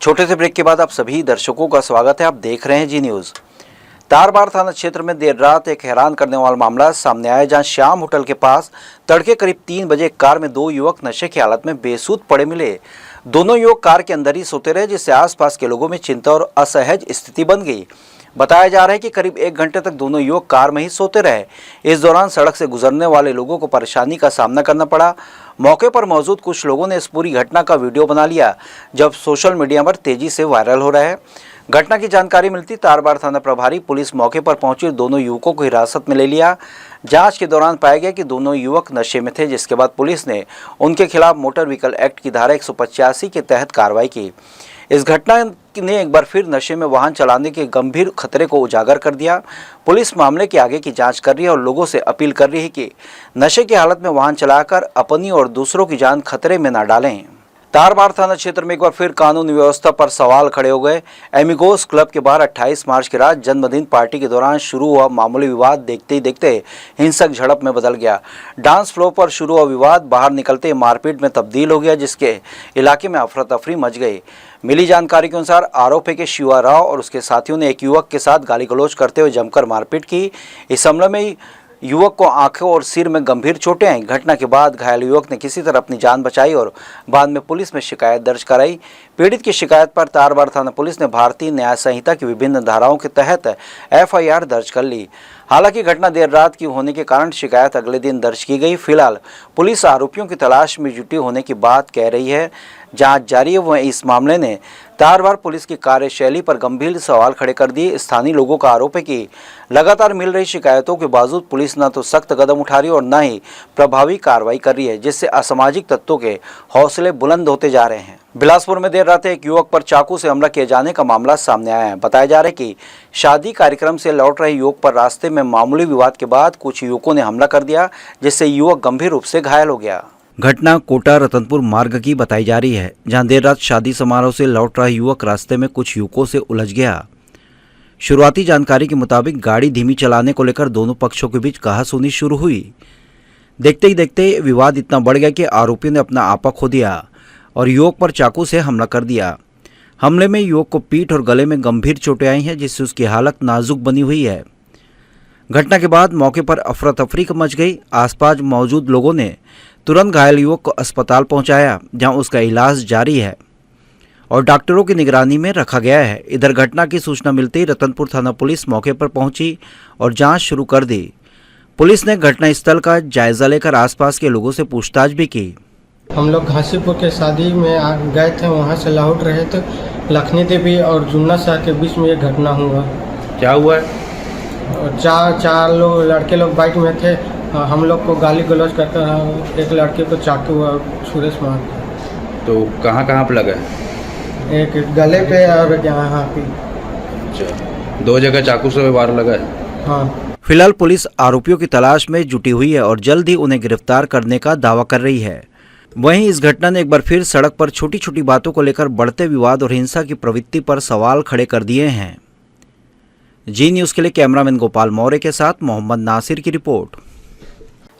छोटे से ब्रेक के बाद आप सभी दर्शकों का स्वागत है। आप देख रहे हैं जी न्यूज़। तारबाड़ थाना क्षेत्र में देर रात एक हैरान करने वाला मामला सामने आया, जहां श्याम होटल के पास तड़के करीब 3 बजे एक कार में 2 युवक नशे की हालत में बेसुध पड़े मिले। दोनों युवक कार के अंदर ही सोते रहे, जिससे आसपास के लोगों में चिंता और असहज स्थिति बन गई। बताया जा रहा है कि करीब 1 घंटे तक दोनों युवक कार में ही सोते रहे। इस दौरान सड़क से गुजरने वाले लोगों को परेशानी का सामना करना पड़ा। मौके पर मौजूद कुछ लोगों ने इस पूरी घटना का वीडियो बना लिया, जब सोशल मीडिया पर तेजी से वायरल हो रहा है। घटना की जानकारी मिलती तारबाड़ थाना प्रभारी पुलिस मौके पर पहुंची, दोनों युवकों को हिरासत में ले लिया। जांच के दौरान पाया गया कि दोनों युवक नशे में थे, जिसके बाद पुलिस ने उनके खिलाफ मोटर व्हीकल एक्ट की धारा 185 के तहत कार्रवाई की। इस घटना ने एक बार फिर नशे में वाहन चलाने के गंभीर खतरे को उजागर कर दिया। पुलिस मामले के आगे की जांच कर रही है और लोगों से अपील कर रही है कि नशे की हालत में वाहन चलाकर अपनी और दूसरों की जान खतरे में न डालें। तारबाड़ थाना क्षेत्र में एक बार फिर कानून व्यवस्था पर सवाल खड़े हो गए। एमिगोस क्लब के बाहर 28 मार्च की रात जन्मदिन पार्टी के दौरान शुरू हुआ मामूली विवाद देखते ही देखते हिंसक झड़प में बदल गया। डांस फ्लोर पर शुरू हुआ विवाद बाहर निकलते मारपीट में तब्दील हो गया, जिसके इलाके में अफरा तफरी मच गई। मिली जानकारी के अनुसार आरोपी के शिवा राव और उसके साथियों ने एक युवक के साथ गाली गलौज करते हुए जमकर मारपीट की। इस हमले में युवक को आंखों और सिर में गंभीर चोटें आई। घटना के बाद घायल युवक ने किसी तरह अपनी जान बचाई और बाद में पुलिस में शिकायत दर्ज कराई। पीड़ित की शिकायत पर तारबाड़ थाना पुलिस ने भारतीय न्याय संहिता की विभिन्न धाराओं के तहत FIR दर्ज कर ली। हालांकि घटना देर रात की होने के कारण शिकायत अगले दिन दर्ज की गई। फिलहाल पुलिस आरोपियों की तलाश में जुटी होने की बात कह रही है। जांच जारी है। वह इस मामले ने तारबाड़ पुलिस की कार्यशैली पर गंभीर सवाल खड़े कर दिए। स्थानीय लोगों का आरोप है कि लगातार मिल रही शिकायतों के बावजूद पुलिस न तो सख्त कदम उठा रही और न ही प्रभावी कार्रवाई कर रही है, जिससे असामाजिक तत्वों के हौसले बुलंद होते जा रहे हैं। बिलासपुर में देर रात एक युवक पर चाकू से हमला किए जाने का मामला सामने आया है। बताया जा रहा है कि शादी कार्यक्रम से लौट रहे युवक पर रास्ते में मामूली विवाद के बाद कुछ युवकों ने हमला कर दिया, जिससे युवक गंभीर रूप से घायल हो गया। घटना कोटा रतनपुर मार्ग की बताई जा रही है, जहां देर रात शादी समारोह से लौट रहा युवक रास्ते में कुछ युवकों से उलझ गया। शुरुआती जानकारी के मुताबिक गाड़ी धीमी चलाने को लेकर दोनों पक्षों के बीच कहासुनी शुरू हुई। देखते ही देखते विवाद इतना बढ़ गया कि आरोपियों ने अपना आपा खो दिया और युवक पर चाकू से हमला कर दिया। हमले में युवक को पीठ और गले में गंभीर चोटें आई हैं, जिससे उसकी हालत नाजुक बनी हुई है। घटना के बाद मौके पर अफरा तफरी मच गई। आसपास मौजूद लोगों ने तुरंत घायल युवक को अस्पताल पहुंचाया, जहां उसका इलाज जारी है और डॉक्टरों की निगरानी में रखा गया है। इधर घटना की सूचना मिलते ही रतनपुर थाना पुलिस मौके पर पहुंची और जांच शुरू कर दी। पुलिस ने घटनास्थल का जायजा लेकर आसपास के लोगों से पूछताछ भी की। हम लोग घासीपुर के शादी में गए थे, वहाँ से लौट रहे थे। लखनी देवी और जुन्ना शाह के बीच में ये घटना हुआ। क्या हुआ है? चार लोग लड़के लोग बाइक में थे। हम लोग को गाली गलौज करते, एक लड़के को चाकू और सुरेश मार। तो कहाँ कहाँ पे लगा? एक गले पे और यहाँ पे। अच्छा, 2 जगह चाकू से वार लगा है? हाँ। फिलहाल पुलिस आरोपियों की तलाश में जुटी हुई है और जल्द ही उन्हें गिरफ्तार करने का दावा कर रही है। वहीं इस घटना ने एक बार फिर सड़क पर छोटी छोटी बातों को लेकर बढ़ते विवाद और हिंसा की प्रवृत्ति पर सवाल खड़े कर दिए हैं। जी न्यूज़ के लिए कैमरामैन गोपाल मौर्य के साथ मोहम्मद नासिर की रिपोर्ट।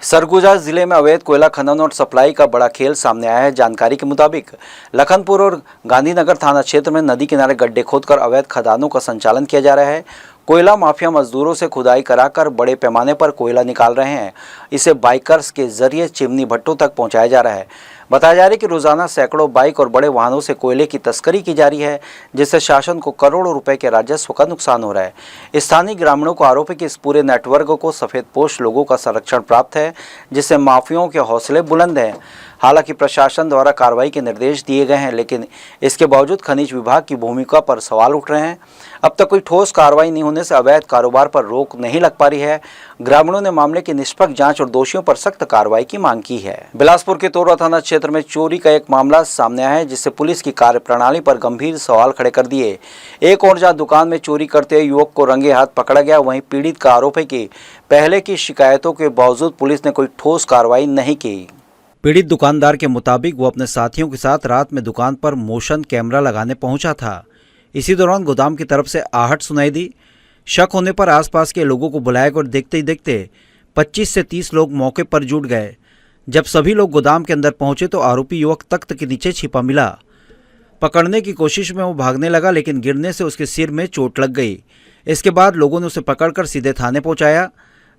सरगुजा जिले में अवैध कोयला खनन और सप्लाई का बड़ा खेल सामने आया है। जानकारी के मुताबिक लखनपुर और गांधीनगर थाना क्षेत्र में नदी किनारे गड्ढे खोदकर अवैध खदानों का संचालन किया जा रहा है। कोयला माफिया मजदूरों से खुदाई कराकर बड़े पैमाने पर कोयला निकाल रहे हैं। इसे बाइकर्स के जरिए चिमनी भट्टों तक पहुंचाया जा रहा है। बताया जा रहा है कि रोजाना सैकड़ों बाइक और बड़े वाहनों से कोयले की तस्करी की जा रही है, जिससे शासन को करोड़ों रुपए के राजस्व का नुकसान हो रहा है। स्थानीय ग्रामीणों को आरोप है कि इस पूरे नेटवर्क को सफेदपोश लोगों का संरक्षण प्राप्त है, जिससे माफियाओं के हौसले बुलंद हैं। हालांकि प्रशासन द्वारा कार्रवाई के निर्देश दिए गए हैं, लेकिन इसके बावजूद खनिज विभाग की भूमिका पर सवाल उठ रहे हैं। अब तक कोई ठोस कार्रवाई नहीं होने से अवैध कारोबार पर रोक नहीं लग पा रही है। ग्रामीणों ने मामले की निष्पक्ष जांच और दोषियों पर सख्त कार्रवाई की मांग की है। बिलासपुर के तोरवा थाना क्षेत्र में चोरी का एक मामला सामने आया है, जिससे पुलिस की कार्यप्रणाली पर गंभीर सवाल खड़े कर दिए। एक और जहां दुकान में चोरी करते हुए युवक को रंगे हाथ पकड़ा गया, वहीं पीड़ित का आरोप है कि पहले की शिकायतों के बावजूद पुलिस ने कोई ठोस कार्रवाई नहीं की। पीड़ित दुकानदार के मुताबिक वो अपने साथियों के साथ रात में दुकान पर मोशन कैमरा लगाने पहुंचा था। इसी दौरान गोदाम की तरफ से आहट सुनाई दी। शक होने पर आसपास के लोगों को बुलाया और देखते ही देखते 25 से 30 लोग मौके पर जुट गए। जब सभी लोग गोदाम के अंदर पहुंचे तो आरोपी युवक तख्त के नीचे छिपा मिला। पकड़ने की कोशिश में वो भागने लगा, लेकिन गिरने से उसके सिर में चोट लग गई। इसके बाद लोगों ने उसे पकड़कर सीधे थाने पहुंचाया।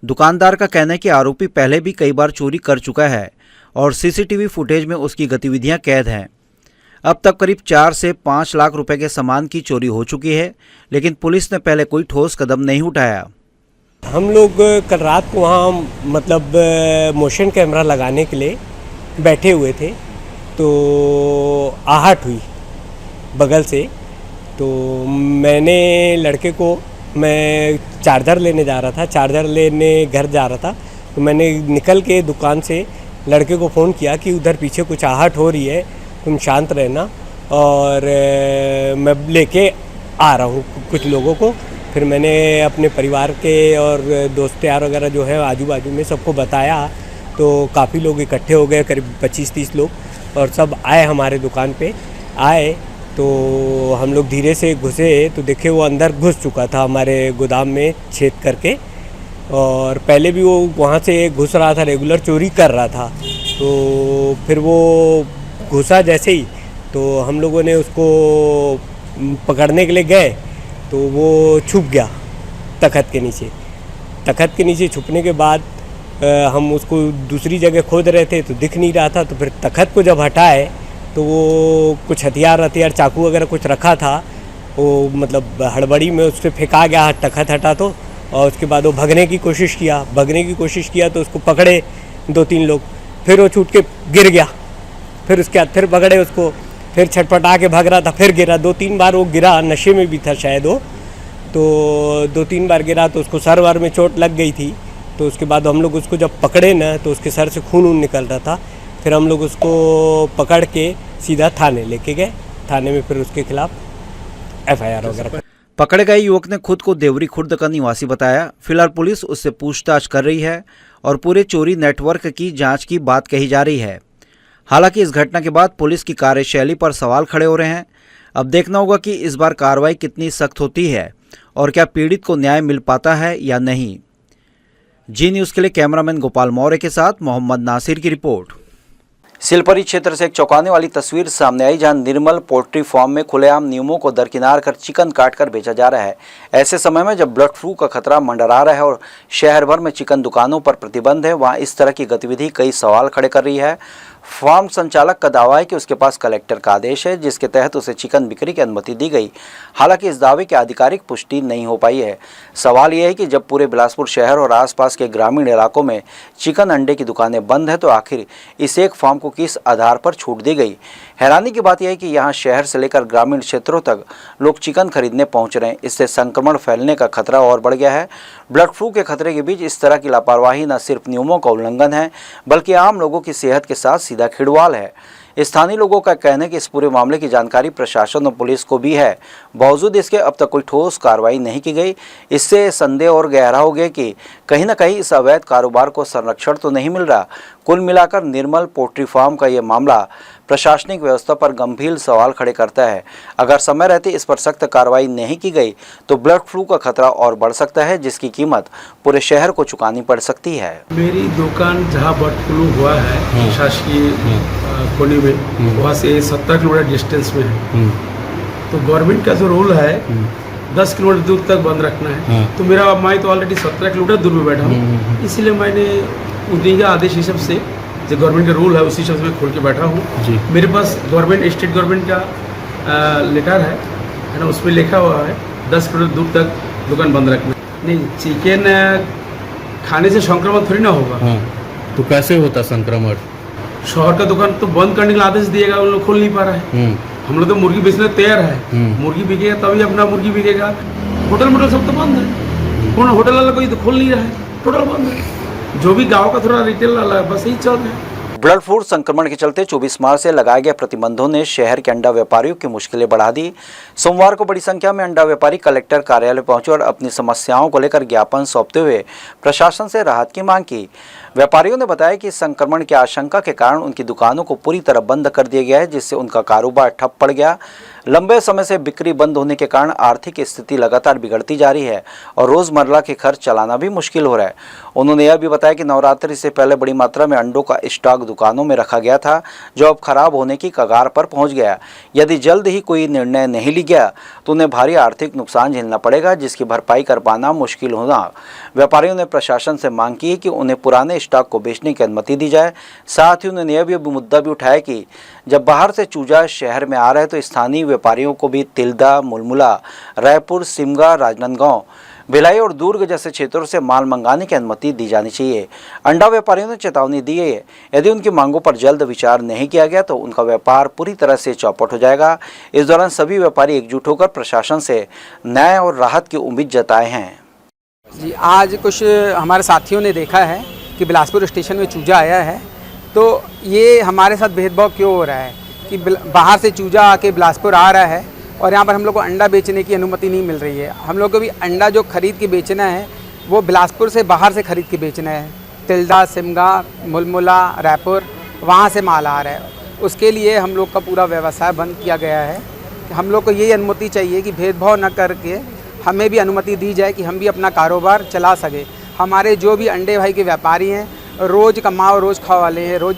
दुकानदार का कहना है कि आरोपी पहले भी कई बार चोरी कर चुका है और सीसीटीवी फुटेज में उसकी गतिविधियां कैद हैं। अब तक करीब 4 से 5 लाख रुपए के सामान की चोरी हो चुकी है, लेकिन पुलिस ने पहले कोई ठोस कदम नहीं उठाया। हम लोग कल रात को वहाँ मतलब मोशन कैमरा लगाने के लिए बैठे हुए थे, तो आहट हुई बगल से। तो मैंने लड़के को, मैं चार्जर लेने जा रहा था, चार्जर लेने घर जा रहा था, तो मैंने निकल के दुकान से लड़के को फ़ोन किया कि उधर पीछे कुछ आहट हो रही है, तुम शांत रहना और मैं लेके आ रहा हूँ कुछ लोगों को। फिर मैंने अपने परिवार के और दोस्त यार वगैरह जो है आजू बाजू में सबको बताया, तो काफ़ी लोग इकट्ठे हो गए, करीब 25-30 लोग, और सब आए हमारे दुकान पे। आए तो हम लोग धीरे से घुसे तो देखे वो अंदर घुस चुका था हमारे गोदाम में छेद करके, और पहले भी वो वहाँ से घुस रहा था, रेगुलर चोरी कर रहा था। तो फिर वो घुसा जैसे ही, तो हम लोगों ने उसको पकड़ने के लिए गए तो वो छुप गया तख्त के नीचे। तख्त के नीचे छुपने के बाद हम उसको दूसरी जगह खोद रहे थे तो दिख नहीं रहा था। तो फिर तख्त को जब हटाए तो वो कुछ हथियार चाकू वगैरह कुछ रखा था, वो मतलब हड़बड़ी में उससे फेंका गया तख्त हटा तो। और उसके बाद वो भागने की कोशिश किया तो उसको पकड़े 2-3 लोग, फिर वो छूट के गिर गया। फिर उसके बाद फिर पकड़े उसको, फिर छटपटा के भाग रहा था, फिर गिरा 2-3 बार। वो गिरा, नशे में भी था शायद वो, तो 2-3 बार गिरा तो उसको सर वर में चोट लग गई थी। तो उसके बाद हम लोग उसको जब पकड़े ना तो उसके सर से खून निकल रहा था। फिर हम लोग उसको पकड़ के सीधा थाने लेके गए। थाने में फिर उसके खिलाफ FIR वगैरह। पकड़े गए युवक ने खुद को देवरी खुर्द का निवासी बताया। फिलहाल पुलिस उससे पूछताछ कर रही है और पूरे चोरी नेटवर्क की जांच की बात कही जा रही है। हालांकि इस घटना के बाद पुलिस की कार्यशैली पर सवाल खड़े हो रहे हैं। अब देखना होगा कि इस बार कार्रवाई कितनी सख्त होती है और क्या पीड़ित को न्याय मिल पाता है या नहीं। जी न्यूज़ के लिए कैमरामैन गोपाल मौर्य के साथ मोहम्मद नासिर की रिपोर्ट। सिलपरी क्षेत्र से एक चौंकाने वाली तस्वीर सामने आई, जहां निर्मल पोल्ट्री फार्म में खुलेआम नियमों को दरकिनार कर चिकन काटकर बेचा जा रहा है। ऐसे समय में जब बर्ड फ्लू का खतरा मंडरा रहा है और शहर भर में चिकन दुकानों पर प्रतिबंध है, वहां इस तरह की गतिविधि कई सवाल खड़े कर रही है। फार्म संचालक का दावा है कि उसके पास कलेक्टर का आदेश है जिसके तहत उसे चिकन बिक्री की अनुमति दी गई। हालांकि इस दावे की आधिकारिक पुष्टि नहीं हो पाई है। सवाल यह है कि जब पूरे बिलासपुर शहर और आसपास के ग्रामीण इलाकों में चिकन अंडे की दुकानें बंद हैं, तो आखिर इस एक फार्म को किस आधार पर छूट दी गई। हैरानी की बात यह है कि यहाँ शहर से लेकर ग्रामीण क्षेत्रों तक लोग चिकन खरीदने पहुँच रहे हैं। इससे संक्रमण फैलने का खतरा और बढ़ गया है। बर्ड फ्लू के खतरे के बीच इस तरह की लापरवाही न सिर्फ नियमों का उल्लंघन है, बल्कि आम लोगों की सेहत के साथ सीधा खिलवाड़ है। स्थानीय लोगों का कहना है कि इस पूरे मामले की जानकारी प्रशासन और पुलिस को भी है, बावजूद इसके अब तक कोई ठोस कार्रवाई नहीं की गई। इससे संदेह और गहरा हो गया कि कहीं न कहीं इस अवैध कारोबार को संरक्षण तो नहीं मिल रहा। कुल मिलाकर निर्मल पोल्ट्री फार्म का यह मामला प्रशासनिक व्यवस्था पर गंभीर सवाल खड़े करता है। अगर समय रहते इस पर सख्त कार्रवाई नहीं की गई तो बर्ड फ्लू का खतरा और बढ़ सकता है, जिसकी कीमत पूरे शहर को चुकानी पड़ सकती है। मेरी दुकान जहाँ बर्ड फ्लू हुआ है शासकीय कोने में, वहाँ से 17 किलोमीटर डिस्टेंस में है। तो गवर्नमेंट का जो रूल है 10 किलोमीटर दूर तक बंद रखना है। तो मेरा मैं तो ऑलरेडी 17 किलोमीटर दूर में बैठा हूँ, इसलिए मैंने उन्हीं का आदेश हिसाब से जो गवर्नमेंट का रूल है उसी हिसाब से मैं खोल के बैठा हूँ। मेरे पास गवर्नमेंट स्टेट गवर्नमेंट का लेटर है ना, उसमें लिखा हुआ है 10 किलोमीटर दूर तक दुकान बंद रखना। नहीं, चिकन खाने से संक्रमण थोड़ी ना होगा। तो कैसे होता संक्रमण? शहर का दुकान तो बंद करने का आदेश दिएगा, उन लोग खोल नहीं पा रहा है। हम लोग तो मुर्गी बेचने तैयार है, मुर्गी बिकेगा तभी अपना मुर्गी बिकेगा। होटल मोटल सब तो बंद है, कौन होटल वाला कोई तो खोल नहीं रहा है, टोटल बंद है। जो भी गांव का थोड़ा रिटेल वाला बस यही चल रहा है। बर्ड फ्लू संक्रमण के चलते 24 मार्च से लगाए गए प्रतिबंधों ने शहर के अंडा व्यापारियों की मुश्किलें बढ़ा दी। सोमवार को बड़ी संख्या में अंडा व्यापारी कलेक्टर कार्यालय पहुंचे और अपनी समस्याओं को लेकर ज्ञापन सौंपते हुए प्रशासन से राहत की मांग की। व्यापारियों ने बताया कि संक्रमण की आशंका के कारण उनकी दुकानों को पूरी तरह बंद कर दिया गया है, जिससे उनका कारोबार ठप पड़ गया। लंबे समय से बिक्री बंद होने के कारण आर्थिक स्थिति लगातार बिगड़ती जा रही है और रोजमर्रा के खर्च चलाना भी मुश्किल हो रहा है। उन्होंने यह भी बताया कि नवरात्रि से पहले बड़ी मात्रा में अंडों का स्टॉक दुकानों में रखा गया था, जो अब खराब होने की कगार पर पहुंच गया। यदि जल्द ही कोई निर्णय नहीं लिया गया तो उन्हें भारी आर्थिक नुकसान झेलना पड़ेगा, जिसकी भरपाई कर पाना मुश्किल होगा। व्यापारियों ने प्रशासन से मांग की है कि उन्हें पुराने स्टॉक को बेचने की अनुमति दी जाए। साथ ही उन्होंने यह भी मुद्दा भी उठाया कि जब बाहर से चूजा शहर में आ रहे हैं तो स्थानीय व्यापारियों को भी तिल्दा, मुलमुला, रायपुर, सिमगा, राजनांदगांव, भिलाई और दुर्ग जैसे क्षेत्रों से माल मंगाने की अनुमति दी जानी चाहिए। अंडा व्यापारियों ने चेतावनी दी है, यदि उनकी मांगों पर जल्द विचार नहीं किया गया तो उनका व्यापार पूरी तरह से चौपट हो जाएगा। इस दौरान सभी व्यापारी एकजुट होकर प्रशासन से न्याय और राहत की उम्मीद जताए हैं। जी, आज कुछ हमारे साथियों ने देखा है कि बिलासपुर स्टेशन में चूजा आया है, तो ये हमारे साथ भेदभाव क्यों हो रहा है कि बाहर से चूजा आके बिलासपुर आ रहा है और यहाँ पर हम लोग को अंडा बेचने की अनुमति नहीं मिल रही है। हम लोग को भी अंडा जो खरीद के बेचना है वो बिलासपुर से बाहर से खरीद के बेचना है। तिल्दा, सिमगा, मुलमुला, रायपुर, वहाँ से माल आ रहा है। उसके लिए हम लोग का पूरा व्यवसाय बंद किया गया है। हम लोग को यही अनुमति चाहिए कि भेदभाव न करके हमें भी अनुमति दी जाए कि हम भी अपना कारोबार चला सके। हमारे जो भी अंडे भाई के व्यापारी हैं, रोज़ कमाओ रोज़ खाओ वाले हैं, रोज़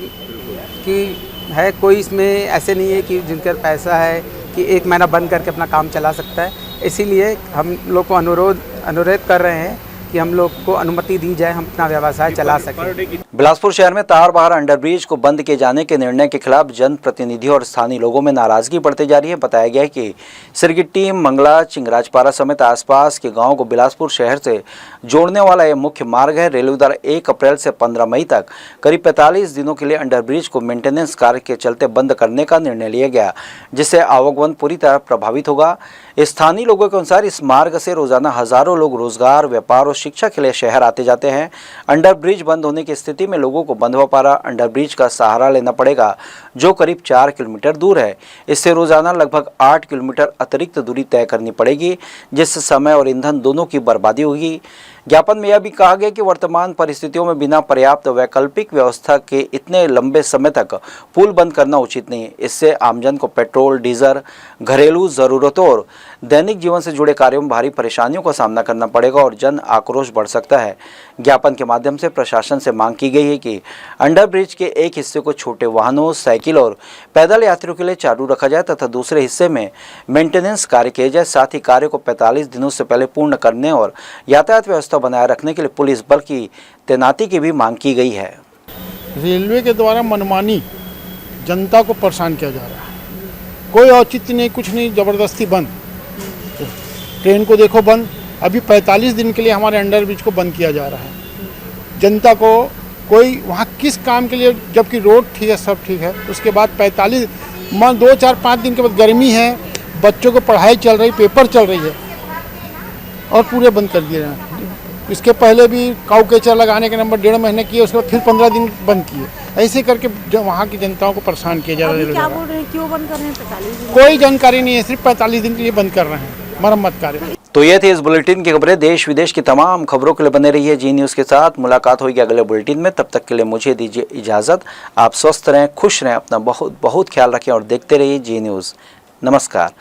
की है, कोई इसमें ऐसे नहीं है कि जिनका पैसा है कि एक महीना बंद करके अपना काम चला सकता है। इसीलिए हम लोग को अनुरोध कर रहे हैं कि हम लोग को अनुमति दी जाए, हम अपना व्यवसाय चला सकें। बिलासपुर शहर में तारबहार अंडरब्रिज को बंद किए जाने के निर्णय के खिलाफ जनप्रतिनिधियों और स्थानीय लोगों में नाराजगी बढ़ती जा रही है। बताया गया है कि सिरगिट्टी, मंगला, चिंगराजपारा समेत आसपास के गांवों को बिलासपुर शहर से जोड़ने वाला यह मुख्य मार्ग है। रेलवे द्वारा 1 अप्रैल से 15 मई तक करीब 45 दिनों के लिए अंडरब्रिज को मेंटेनेंस कार्य के चलते बंद करने का निर्णय लिया गया, जिससे आवागमन पूरी तरह प्रभावित होगा। स्थानीय लोगों के अनुसार इस मार्ग से रोजाना हजारों लोग रोजगार, व्यापार और शिक्षा के लिए शहर आते जाते हैं। अंडरब्रिज बंद होने की स्थिति में लोगों को बंधवापारा अंडरब्रिज का सहारा लेना पड़ेगा, जो करीब 4 किलोमीटर दूर है। इससे रोजाना लगभग 8 किलोमीटर अतिरिक्त दूरी तय करनी पड़ेगी, जिससे समय और ईंधन दोनों की बर्बादी होगी। ज्ञापन में यह भी कहा गया कि वर्तमान परिस्थितियों में बिना पर्याप्त वैकल्पिक व्यवस्था के इतने लंबे समय तक पुल बंद करना उचित नहीं है। इससे आमजन को पेट्रोल, डीजल, घरेलू जरूरतों और दैनिक जीवन से जुड़े कार्यों में भारी परेशानियों का सामना करना पड़ेगा और जन आक्रोश बढ़ सकता है। ज्ञापन के माध्यम से प्रशासन से मांग की गई है कि अंडरब्रिज के एक हिस्से को छोटे वाहनों, साइकिल और पैदल यात्रियों के लिए चालू रखा जाए तथा दूसरे हिस्से में मेंटेनेंस कार्य किए जाए। साथ ही कार्य को 45 दिनों से पहले पूर्ण करने और यातायात व्यवस्था बनाए रखने के लिए पुलिस बल की तैनाती की भी मांग की गई है। रेलवे के द्वारा मनमानी जनता को परेशान किया जा रहा है, कोई औचित्य नहीं, कुछ नहीं, ज़बरदस्ती बंद। ट्रेन को देखो बंद, अभी 45 दिन के लिए हमारे अंडरब्रिज को बंद किया जा रहा है। जनता को कोई वहाँ किस काम के लिए, जबकि रोड ठीक है, सब ठीक है, उसके बाद 45 2, 4, 5 दिन के बाद गर्मी है, बच्चों को पढ़ाई चल रही, पेपर चल रही है और पूरे बंद कर दिए हैं। इसके पहले भी काऊ केचर लगाने के नंबर 1.5 महीने किए, उसके बाद फिर 15 दिन बंद किए। ऐसे करके जो वहाँ की जनताओं को परेशान किया जा रहा है। क्या बोल रहे हैं, क्यों बंद कर रहे हैं 45 दिन? कोई जानकारी नहीं है, सिर्फ 45 दिन के लिए बंद कर रहे हैं मरम्मत कार्य। तो ये थी इस बुलेटिन की खबरें। देश विदेश की तमाम खबरों के लिए बने रहिए जी न्यूज़ के साथ। मुलाकात होगी अगले बुलेटिन में, तब तक के लिए मुझे दीजिए इजाज़त। आप स्वस्थ रहें, खुश रहें, अपना बहुत बहुत ख्याल रखें और देखते रहिए जी न्यूज़। नमस्कार।